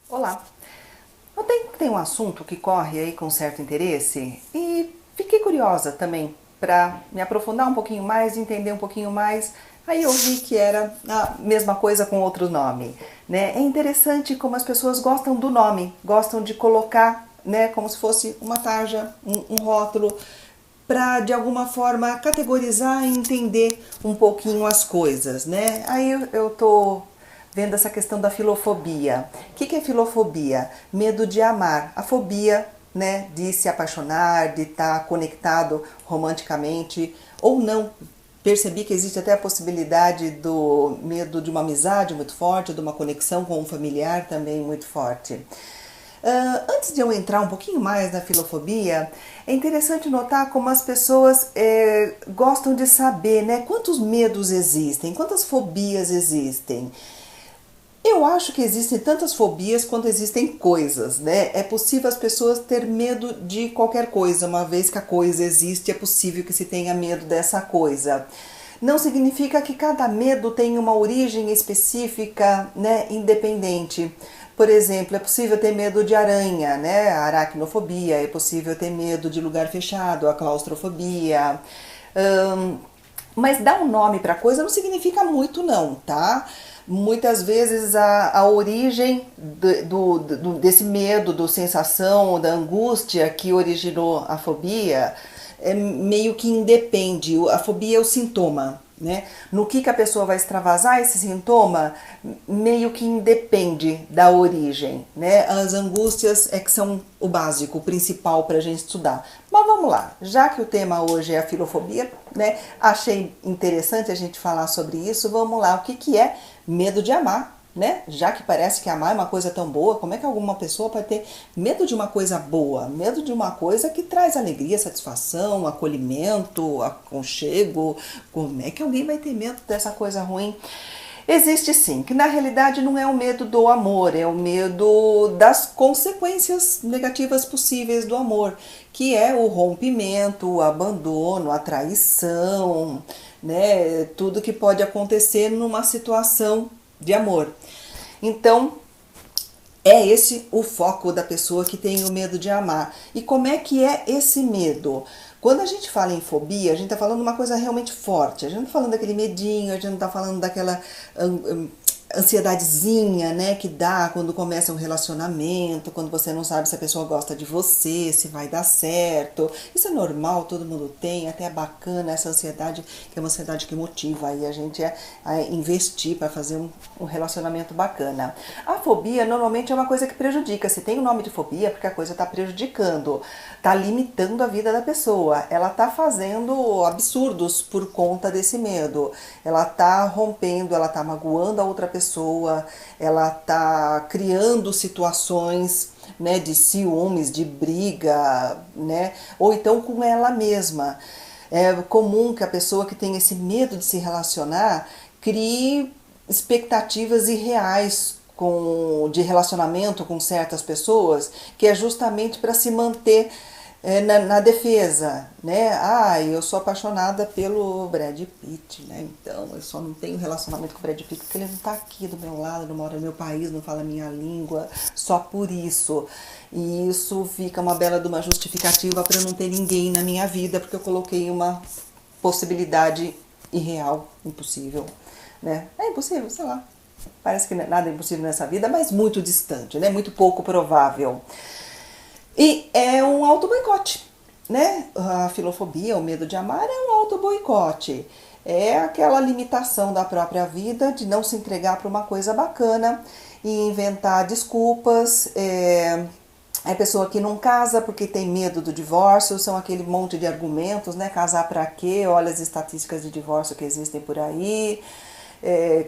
Olá! Notei que tem um assunto que corre aí com certo interesse e fiquei curiosa também para me aprofundar um pouquinho mais, entender um pouquinho mais. Aí eu vi que era a mesma coisa com outro nome, né? É interessante como as pessoas gostam do nome, gostam de colocar, né, como se fosse uma tarja, um rótulo, para de alguma forma categorizar e entender um pouquinho as coisas, né? Aí eu tô vendo essa questão da filofobia. O que é filofobia? Medo de amar. A fobia, né, de se apaixonar, de estar conectado romanticamente ou não. Percebi que existe até a possibilidade do medo de uma amizade muito forte, de uma conexão com um familiar também muito forte. Antes de eu entrar um pouquinho mais na filofobia, é interessante notar como as pessoas gostam de saber, né, quantos medos existem, quantas fobias existem. Eu acho que existem tantas fobias quanto existem coisas, né? É possível as pessoas ter medo de qualquer coisa, uma vez que a coisa existe, é possível que se tenha medo dessa coisa. Não significa que cada medo tenha uma origem específica, né, independente. Por exemplo, é possível ter medo de aranha, né, a aracnofobia, é possível ter medo de lugar fechado, a claustrofobia. Hum, mas dar um nome para coisa não significa muito não, tá? Muitas vezes a origem desse medo, da sensação, da angústia que originou a fobia meio que independe. A fobia é o sintoma, né? No que a pessoa vai extravasar esse sintoma, meio que independe da origem, né? As angústias é que são o básico, o principal para a gente estudar. Mas vamos lá, já que o tema hoje é a filofobia, né? Achei interessante a gente falar sobre isso. Vamos lá, o que é medo de amar? Né? Já que parece que amar é uma coisa tão boa, como é que alguma pessoa pode ter medo de uma coisa boa? Medo de uma coisa que traz alegria, satisfação, acolhimento, aconchego. Como é que alguém vai ter medo dessa coisa ruim? Existe sim, que na realidade não é o medo do amor, é o medo das consequências negativas possíveis do amor, que é o rompimento, o abandono, a traição, né? Tudo que pode acontecer numa situação de amor. Então, é esse o foco da pessoa que tem o medo de amar. E como é que é esse medo? Quando a gente fala em fobia, a gente está falando de uma coisa realmente forte. A gente não está falando daquele medinho, a gente não está falando daquela ansiedadezinha, né, que dá quando começa um relacionamento, quando você não sabe se a pessoa gosta de você, se vai dar certo. Isso é normal, todo mundo tem, até é bacana essa ansiedade, que é uma ansiedade que motiva aí a gente a investir para fazer um relacionamento bacana. A fobia normalmente é uma coisa que prejudica. Se tem o nome de fobia, é porque a coisa está prejudicando, está limitando a vida da pessoa, ela está fazendo absurdos por conta desse medo, ela está rompendo, ela está magoando a outra pessoa, ela está criando situações, né, de ciúmes, de briga, né, ou então com ela mesma. É comum que a pessoa que tem esse medo de se relacionar crie expectativas irreais de relacionamento com certas pessoas, que é justamente para se manter na defesa, né? Ah, eu sou apaixonada pelo Brad Pitt, né? Então eu só não tenho relacionamento com o Brad Pitt porque ele não tá aqui do meu lado, não mora no meu país, não fala a minha língua, só por isso. E isso fica uma bela de uma justificativa para não ter ninguém na minha vida, porque eu coloquei uma possibilidade irreal, impossível, né? É impossível, sei lá. Parece que nada é impossível nessa vida, mas muito distante, né? Muito pouco provável. E é um auto-boicote, né? A filofobia, o medo de amar é um auto-boicote. É aquela limitação da própria vida de não se entregar para uma coisa bacana e inventar desculpas. É pessoa que não casa porque tem medo do divórcio, são aquele monte de argumentos, né? Casar pra quê? Olha as estatísticas de divórcio que existem por aí.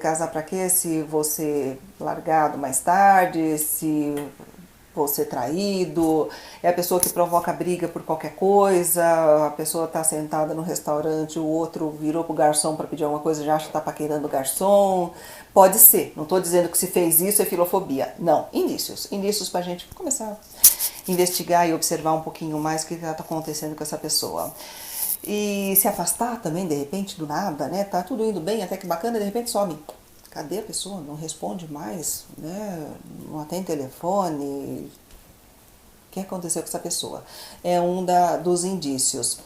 Casar pra quê se você largado mais tarde, se você traído, é a pessoa que provoca briga por qualquer coisa, a pessoa tá sentada no restaurante, o outro virou pro garçom para pedir alguma coisa, já acha que tá paquerando o garçom. Pode ser, não tô dizendo que se fez isso é filofobia. Não, indícios pra gente começar a investigar e observar um pouquinho mais o que tá acontecendo com essa pessoa. E se afastar também, de repente, do nada, né? Tá tudo indo bem, até que bacana, de repente some. Cadê a pessoa? Não responde mais, né? Não atende telefone. O que aconteceu com essa pessoa? É dos indícios. O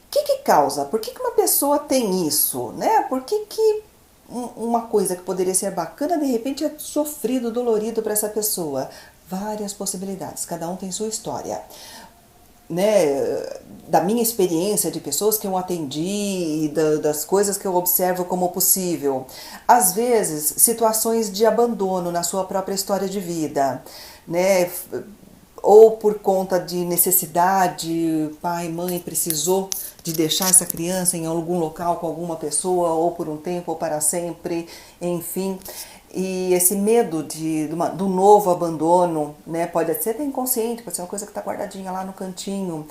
que causa? Por que uma pessoa tem isso, né? Por que uma coisa que poderia ser bacana, de repente é sofrido, dolorido para essa pessoa? Várias possibilidades, cada um tem sua história. Né, da minha experiência de pessoas que eu atendi, das coisas que eu observo como possível. Às vezes, situações de abandono na sua própria história de vida, né? Ou por conta de necessidade, pai, mãe precisou de deixar essa criança em algum local com alguma pessoa, ou por um tempo, ou para sempre, enfim. E esse medo do novo abandono, né, pode ser até inconsciente, pode ser uma coisa que está guardadinha lá no cantinho.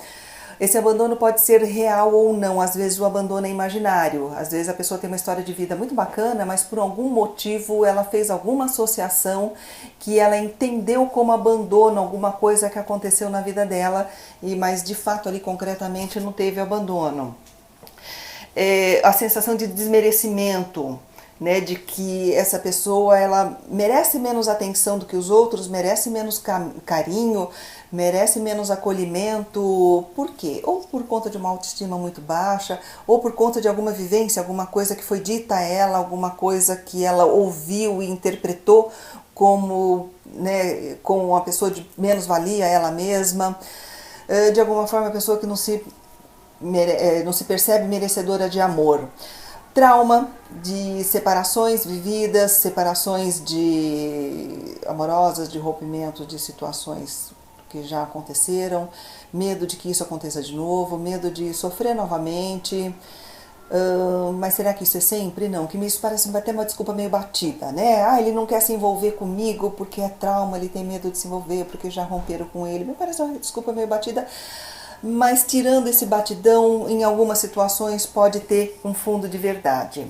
Esse abandono pode ser real ou não, às vezes o abandono é imaginário, às vezes a pessoa tem uma história de vida muito bacana, mas por algum motivo ela fez alguma associação que ela entendeu como abandono, alguma coisa que aconteceu na vida dela, mas de fato ali concretamente não teve abandono. A sensação de desmerecimento, né, de que essa pessoa ela merece menos atenção do que os outros, merece menos carinho, merece menos acolhimento. Por quê? Ou por conta de uma autoestima muito baixa, ou por conta de alguma vivência, alguma coisa que foi dita a ela, alguma coisa que ela ouviu e interpretou como, né, como uma pessoa de menos valia a ela mesma. De alguma forma, a pessoa que não se percebe merecedora de amor. Trauma de separações vividas, separações amorosas, de rompimento de situações que já aconteceram, medo de que isso aconteça de novo, medo de sofrer novamente. Mas será que isso é sempre? Não, que isso parece até uma desculpa meio batida, né? Ele não quer se envolver comigo porque é trauma, ele tem medo de se envolver porque já romperam com ele. Me parece uma desculpa meio batida. Mas tirando esse batidão, em algumas situações pode ter um fundo de verdade.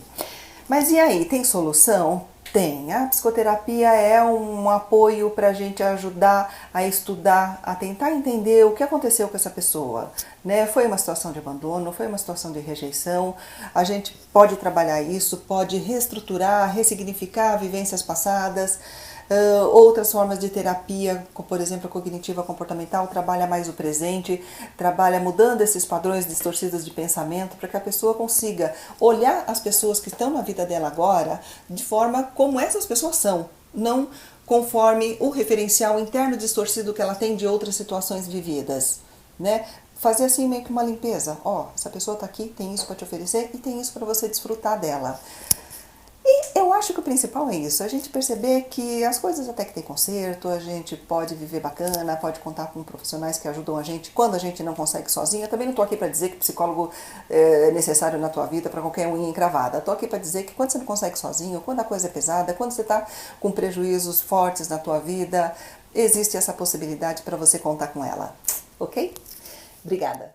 Mas e aí, tem solução? Tem. A psicoterapia é um apoio para a gente ajudar a estudar, a tentar entender o que aconteceu com essa pessoa. Né? Foi uma situação de abandono, foi uma situação de rejeição. A gente pode trabalhar isso, pode reestruturar, ressignificar vivências passadas. Outras formas de terapia, como por exemplo a cognitiva comportamental, trabalha mais o presente, trabalha mudando esses padrões distorcidos de pensamento para que a pessoa consiga olhar as pessoas que estão na vida dela agora de forma como essas pessoas são, não conforme o referencial interno distorcido que ela tem de outras situações vividas, né? Fazer assim meio que uma limpeza. Essa pessoa está aqui, tem isso para te oferecer e tem isso para você desfrutar dela. E eu acho que o principal é isso, a gente perceber que as coisas até que tem conserto, a gente pode viver bacana, pode contar com profissionais que ajudam a gente quando a gente não consegue sozinha. Eu também não estou aqui para dizer que psicólogo é necessário na tua vida para qualquer unha encravada. Estou aqui para dizer que quando você não consegue sozinho, quando a coisa é pesada, quando você está com prejuízos fortes na tua vida, existe essa possibilidade para você contar com ela. Ok? Obrigada.